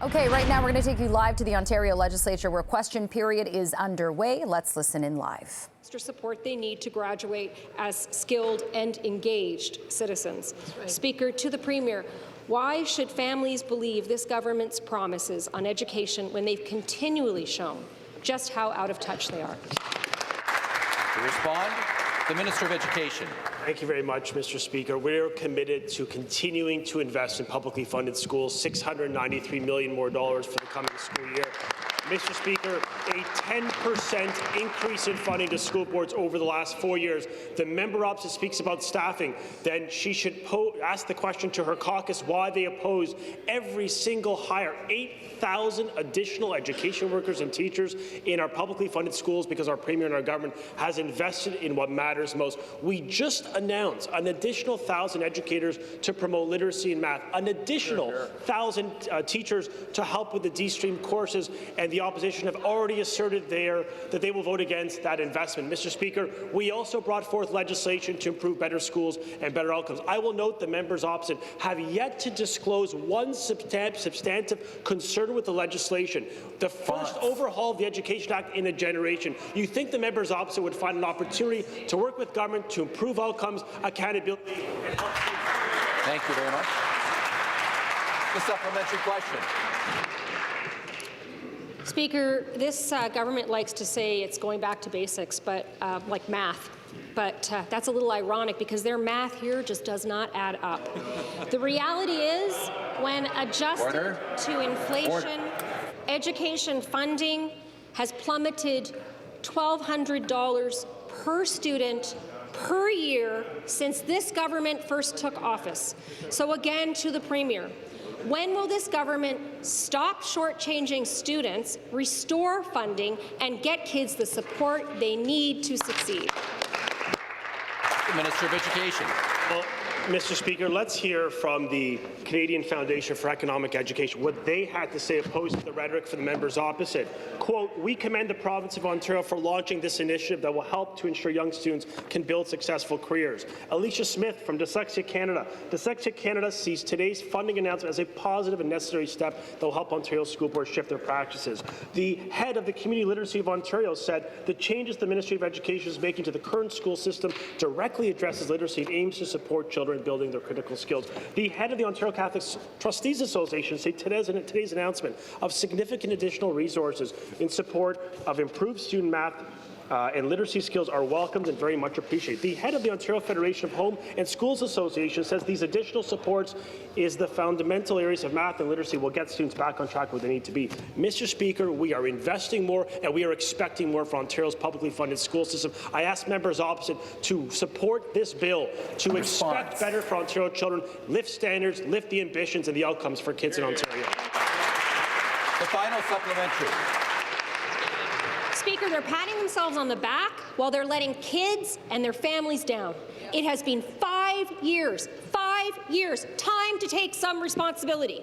Okay, right now we're going to take you live to the Ontario Legislature where question period is underway. Let's listen in live. Extra support they need to graduate as skilled and engaged citizens. Right. Speaker, to the Premier, why should families believe this government's promises on education when they've continually shown just how out of touch they are? To respond, the Minister of Education. Thank you very much, Mr. Speaker. We're committed to continuing to invest in publicly funded schools, $693 million more for the coming school year. Mr. Speaker, a 10% increase in funding to school boards over the last 4 years. The member opposite speaks about staffing, then she should ask the question to her caucus why they oppose every single hire. 8,000 additional education workers and teachers in our publicly funded schools because our Premier and our government has invested in what matters most. We just announced an additional 1,000 educators to promote literacy and math, an additional 1,000 teachers to help with the D-stream courses, and the opposition have already asserted there that they will vote against that investment. Mr. Speaker, we also brought forth legislation to improve better schools and better outcomes. I will note the members opposite have yet to disclose one substantive concern with the legislation. The first overhaul of the Education Act in a generation. You think the members opposite would find an opportunity to work with government to improve outcomes, accountability, and help. Thank you very much. The supplementary question. Speaker, this government likes to say it's going back to basics, but like math. But that's a little ironic because their math here just does not add up. The reality is, when adjusted to inflation, education funding has plummeted $1,200 per student per year since this government first took office. So again, to the Premier, when will this government stop shortchanging students, restore funding, and get kids the support they need to succeed? The Minister of Education. Well, Mr. Speaker, let's hear from the Canadian Foundation for Economic Education what they had to say opposed to the rhetoric for the members opposite. Quote, we commend the province of Ontario for launching this initiative that will help to ensure young students can build successful careers. Alicia Smith from Dyslexia Canada. Dyslexia Canada sees today's funding announcement as a positive and necessary step that will help Ontario school boards shift their practices. The head of the Community Literacy of Ontario said the changes the Ministry of Education is making to the current school system directly addresses literacy and aims to support children building their critical skills. The head of the Ontario Catholic Trustees Association said today's announcement of significant additional resources in support of improved student math and literacy skills are welcomed and very much appreciated. The head of the Ontario Federation of Home and Schools Association says these additional supports is the fundamental areas of math and literacy will get students back on track where they need to be. Mr. Speaker, we are investing more and we are expecting more from Ontario's publicly funded school system. I ask members opposite to support this bill, to expect better for Ontario children, lift standards, lift the ambitions and the outcomes for kids in Ontario. The final supplementary. Speaker, they're patting themselves on the back while they're letting kids and their families down. It has been 5 years, 5 years, time to take some responsibility.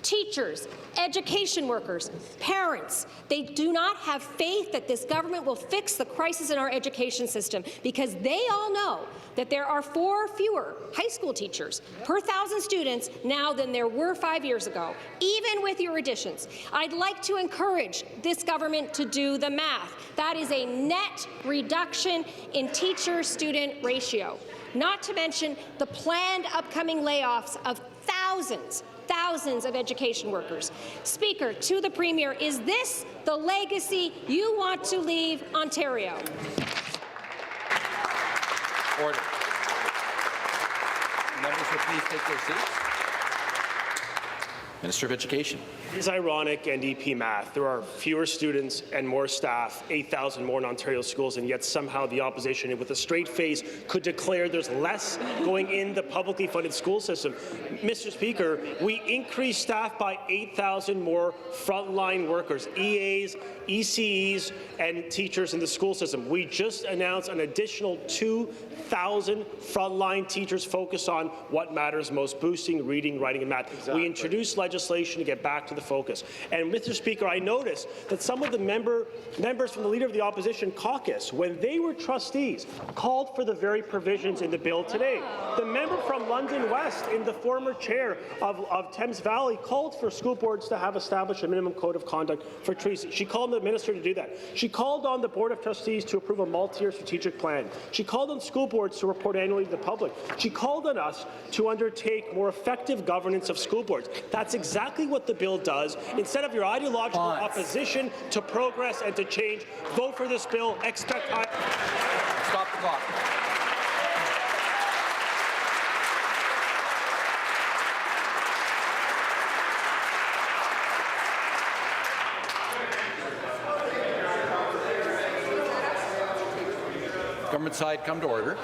Teachers, education workers, parents, they do not have faith that this government will fix the crisis in our education system because they all know that there are 4 fewer high school teachers per 1,000 students now than there were 5 years ago, even with your additions. I'd like to encourage this government to do the math. That is a net reduction in teacher-student ratio, not to mention the planned upcoming layoffs of thousands of education workers. Speaker, to the Premier, is this the legacy you want to leave Ontario? Order. Members will please take their seats. Minister of Education. It is ironic, NDP math. There are fewer students and more staff, 8,000 more in Ontario schools, and yet somehow the opposition, with a straight face, could declare there's less going in the publicly funded school system. Mr. Speaker, we increased staff by 8,000 more frontline workers, EAs, ECEs, and teachers in the school system. We just announced an additional 2,000 frontline teachers focused on what matters most, boosting reading, writing, and math. Exactly. We introduced legislation to get back to the focus. And, Mr. Speaker, I noticed that some of the members from the Leader of the Opposition caucus, when they were trustees, called for the very provisions in the bill today. The member from London West, in the former chair of Thames Valley, called for school boards to have established a minimum code of conduct for trees. She called on the minister to do that. She called on the Board of Trustees to approve a multi-year strategic plan. She called on school boards to report annually to the public. She called on us to undertake more effective governance of school boards. That's exactly what the bill does. Instead of your ideological opposition to progress and to change, vote for this bill. Expect high. Stop the clock. Government side, come to order.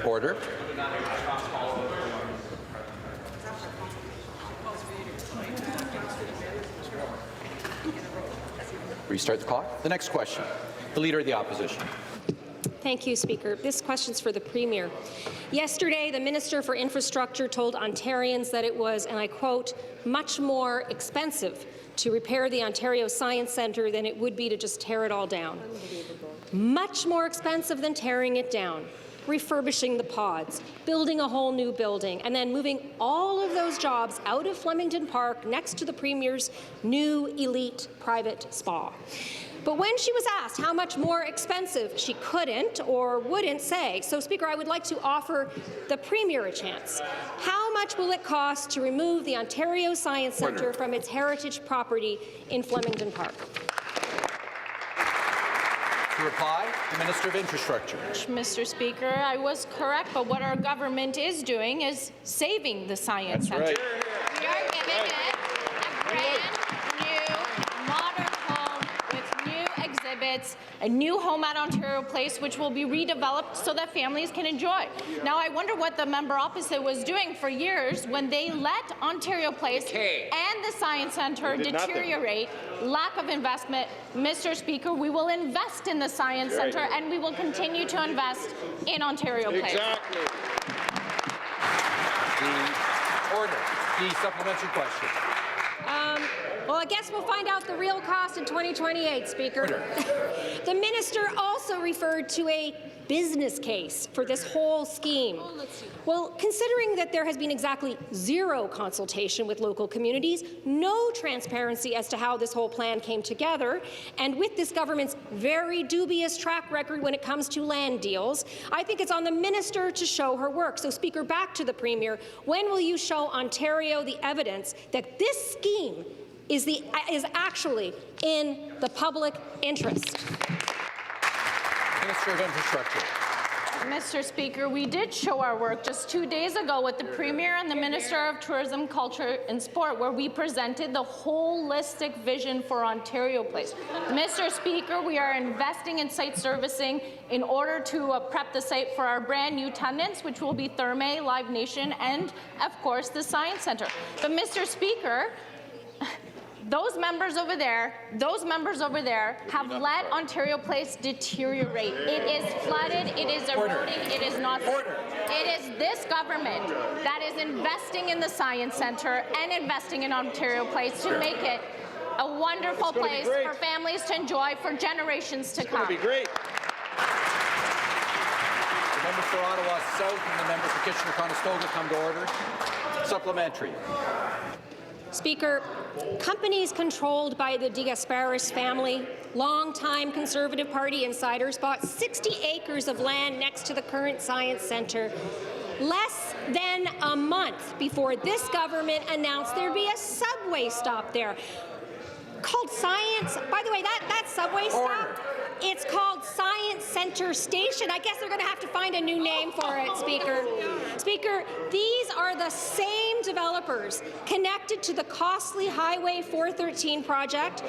Order. Restart the clock. The next question. The Leader of the Opposition. Thank you, Speaker. This question's for the Premier. Yesterday, the Minister for Infrastructure told Ontarians that it was, and I quote, much more expensive to repair the Ontario Science Centre than it would be to just tear it all down. Much more expensive than tearing it down, refurbishing the pods, building a whole new building, and then moving all of those jobs out of Flemington Park next to the Premier's new elite private spa. But when she was asked how much more expensive, she couldn't or wouldn't say. So, Speaker, I would like to offer the Premier a chance. How much will it cost to remove the Ontario Science Centre from its heritage property in Flemington Park? To reply, the Minister of Infrastructure. Mr. Speaker, I was correct, but what our government is doing is saving the Science Centre. Right. We are giving it a brand new, modern home with new exhibits, a new home at Ontario Place, which will be redeveloped so that families can enjoy. Now, I wonder what the member opposite was doing for years when they let Ontario Place and the Science Centre deteriorate. Lack of investment. Mr. Speaker, we will invest in the Science Centre and we will continue to invest in Ontario Place. Exactly. The order. The supplementary question. Well, I guess we'll find out the real cost in 2028, Speaker. The minister also referred to a business case for this whole scheme. Well, considering that there has been exactly zero consultation with local communities, no transparency as to how this whole plan came together, and with this government's very dubious track record when it comes to land deals, I think it's on the minister to show her work. So, Speaker, back to the Premier. When will you show Ontario the evidence that this scheme is actually in the public interest? Minister of Infrastructure. Mr. Speaker, we did show our work just 2 days ago with the Premier and the Minister of Tourism, Culture and Sport, where we presented the holistic vision for Ontario Place. Mr. Speaker, we are investing in site servicing in order to prep the site for our brand new tenants, which will be Therme, Live Nation, and, of course, the Science Centre. But, Mr. Speaker, those members over there have let Ontario Place deteriorate. It is flooded, it is eroding, it is not. It is this government that is investing in the Science Centre and investing in Ontario Place to make it a wonderful place for families to enjoy for generations to come. It's going to be great. The member for Ottawa South and the member for Kitchener-Conestoga come to order. Supplementary. Speaker, companies controlled by the De Gasperis family, longtime Conservative Party insiders, bought 60 acres of land next to the current Science Centre less than a month before this government announced there'd be a subway stop there. Called Science, by the way, that subway stop, it's called Science Centre Station. I guess they're going to have to find a new name for it, Speaker. Speaker, these are the same developers connected to the costly Highway 413 project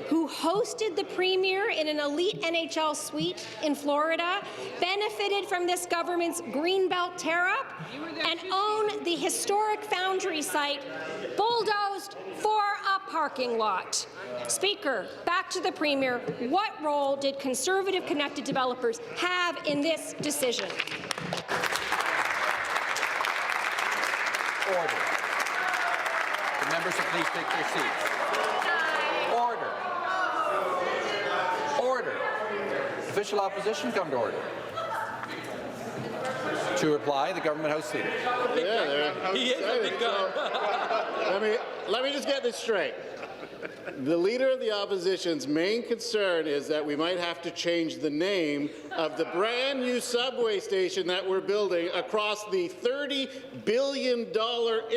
who hosted the Premier in an elite NHL suite in Florida, benefited from this government's Greenbelt tear-up, and own the historic Foundry site bulldozed for a parking lot. Speaker, back to the Premier. What role did Conservative-connected developers have in this decision? Order. The members will please take their seats. Order. Order. Official opposition, come to order. To reply, the Government House Leader. He is a big gun. Let me just get this straight. The Leader of the Opposition's main concern is that we might have to change the name of the brand new subway station that we're building across the $30 billion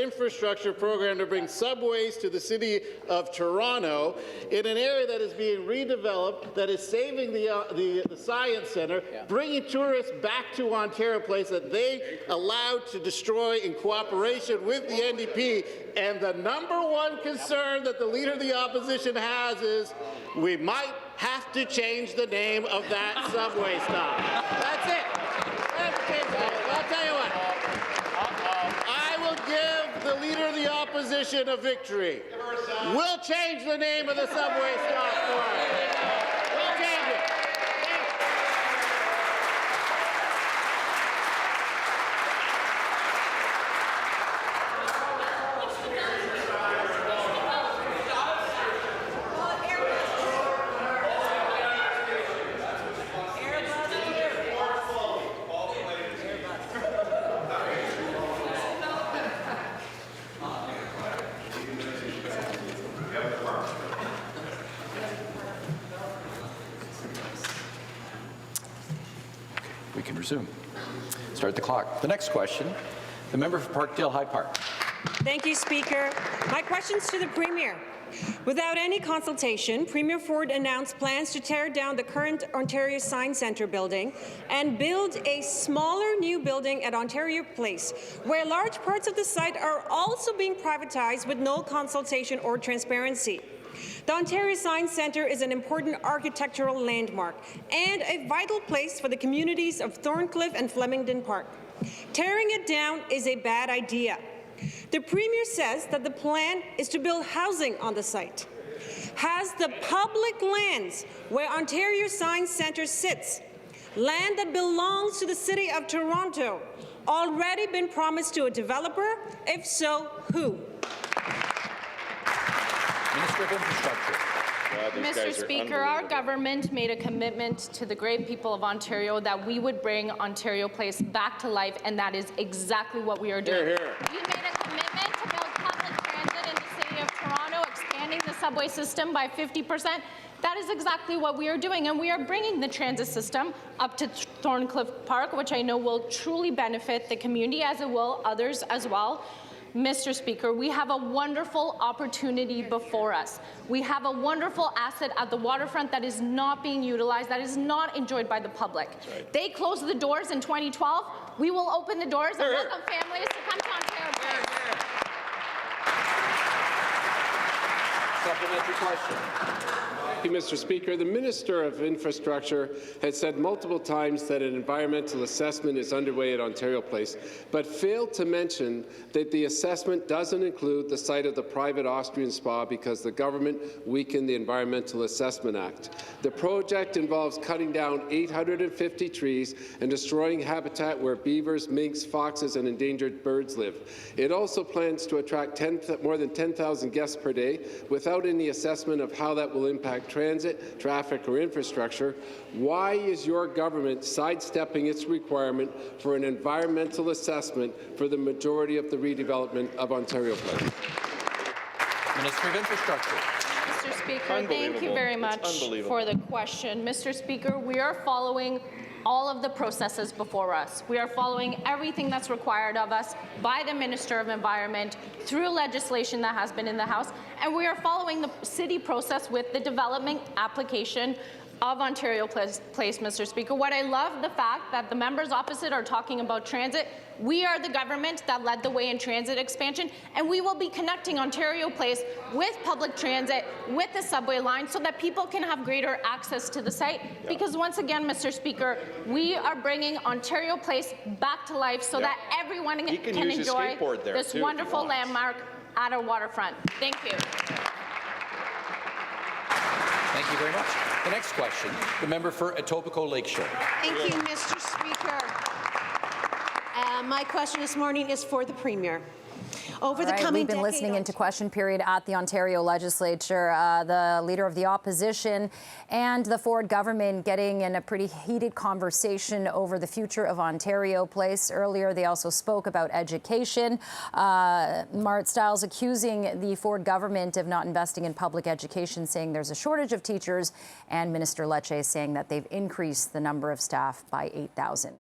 infrastructure program to bring subways to the city of Toronto in an area that is being redeveloped, that is saving the Science Centre, bringing tourists back to Ontario Place that they allowed to destroy in cooperation with the NDP. And the #1 concern that the Leader of the Opposition has is we might have to change the name of that subway stop. That's it. I'll tell you what. I will give the Leader of the Opposition a victory. We'll change the name of the subway stop for it. We'll change it. We can resume. Start the clock. The next question, the member for Parkdale High Park. Thank you, Speaker. My question's to the Premier. Without any consultation, Premier Ford announced plans to tear down the current Ontario Science Centre building and build a smaller new building at Ontario Place, where large parts of the site are also being privatized with no consultation or transparency. The Ontario Science Centre is an important architectural landmark and a vital place for the communities of Thorncliffe and Flemington Park. Tearing it down is a bad idea. The Premier says that the plan is to build housing on the site. Has the public lands where Ontario Science Centre sits, land that belongs to the City of Toronto, already been promised to a developer? If so, who? Minister of Infrastructure. Mr. Speaker, our government made a commitment to the great people of Ontario that we would bring Ontario Place back to life, and that is exactly what we are doing. Hear, hear. We made a commitment to build public transit in the City of Toronto, expanding the subway system by 50%. That is exactly what we are doing, and we are bringing the transit system up to Thorncliffe Park, which I know will truly benefit the community, as it will others as well. Mr. Speaker, we have a wonderful opportunity before us. We have a wonderful asset at the waterfront that is not being utilized, that is not enjoyed by the public. Right. They closed the doors in 2012. We will open the doors and welcome families to come to Ontario Place. Supplementary question. Thank you, Mr. Speaker. The Minister of Infrastructure has said multiple times that an environmental assessment is underway at Ontario Place, but failed to mention that the assessment doesn't include the site of the private Austrian spa because the government weakened the Environmental Assessment Act. The project involves cutting down 850 trees and destroying habitat where beavers, minks, foxes, and endangered birds live. It also plans to attract more than 10,000 guests per day without any assessment of how that will impact transit, traffic, or infrastructure. Why is your government sidestepping its requirement for an environmental assessment for the majority of the redevelopment of Ontario Place? Minister of Infrastructure. Mr. Speaker, thank you very much for the question. Mr. Speaker, we are following all of the processes before us. We are following everything that's required of us by the Minister of Environment through legislation that has been in the House, and we are following the city process with the development application of Ontario Place, Mr. Speaker. What I love the fact that the members opposite are talking about transit. We are the government that led the way in transit expansion, and we will be connecting Ontario Place with public transit, with the subway line, so that people can have greater access to the site. Yeah. Because once again, Mr. Speaker, we are bringing Ontario Place back to life so that everyone can enjoy this wonderful landmark at our waterfront. Thank you. Thank you very much. The next question, the member for Etobicoke Lakeshore. Thank you, Mr. Speaker. My question this morning is for the Premier. Over the coming We've been listening into question period at the Ontario Legislature. The Leader of the Opposition and the Ford government getting in a pretty heated conversation over the future of Ontario Place. Earlier, they also spoke about education. Marit Stiles accusing the Ford government of not investing in public education, saying there's a shortage of teachers, and Minister Lecce saying that they've increased the number of staff by 8,000.